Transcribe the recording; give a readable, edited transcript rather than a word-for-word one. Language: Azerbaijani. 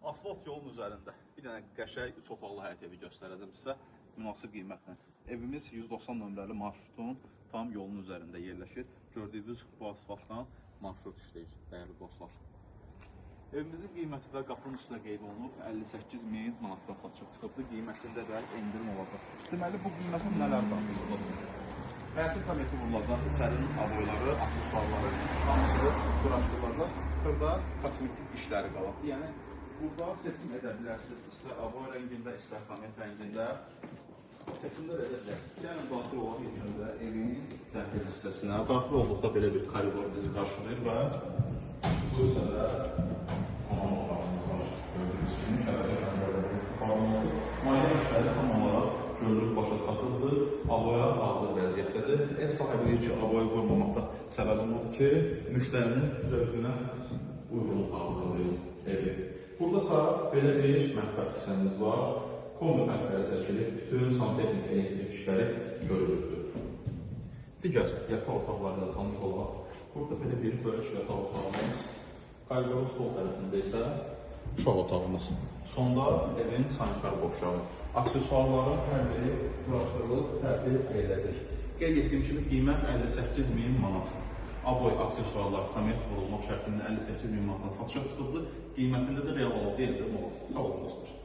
Asfalt yolun üzərində bir dənə qəşəng 3 otaqlı həyət evi göstərəcəm sizə münasib qiymətlə. Evimiz 190 nömrəli marşrutun tam yolun üzərində yerləşir. Gördüyünüz bu asfaltdan marşrut işləyir, dəyərli dostlar. Evimizin qiyməti də qapının üstünə qeyd olunub, 58.000 manatdan satışa çıxıbdır. Qiymətində də endirim olacaq. Deməli, bu qiymətə nələr daxil? Həyətin kometi vurulacaq, içərinin aboyları, aksesuarları, hamısı quraşdırılacaq. Burada kosmetik işləri qalıb. Yəni, burada seçim edə bilərsiniz. İstər aboy rəngində, istər komet rəngində seçimlər edə bilərsiniz. Yəni, daxil olan ilk öncə evin dəhliz hissəsinə. Daxil olduqda belə bir koridor bizi qarşılayır və bu hissədə hamam otağımız var. Gördüyünüz kimi, şəhər istifadə olunur. Mayda işləri tam olaraq görülür, başa çatıldır, aboya hazır vəziyyətdədir. Ev sahibi deyir ki, aboya vurmamaqda səbəbim odur ki, müştərinin zövqünə uyğun hazırlayır evi. Buradasa belə bir mətbəx hissəmiz var. Kombi xətlərə çəkilir, bütün santexnik elektrik işləri görülürdür. Digər yataq otaqları ilə tanış olaq. Burada belə bir bölüş yataq otağımız. Koridorun sol tərəfində isə uşaq otağımız. Sonda evin sanitar boşağı. Aksesuarların hər biri quraşdırılıb, təhvil ediləcək. Qeyd etdiyim kimi qiymət 58.000 manat. Aboy aksesuarlar komet vurulmaq şərtində 58.000 manatdan satışa çıxıbdır. Qiymətində də real alıcı endirim olacaq. Sağ olun dostlar.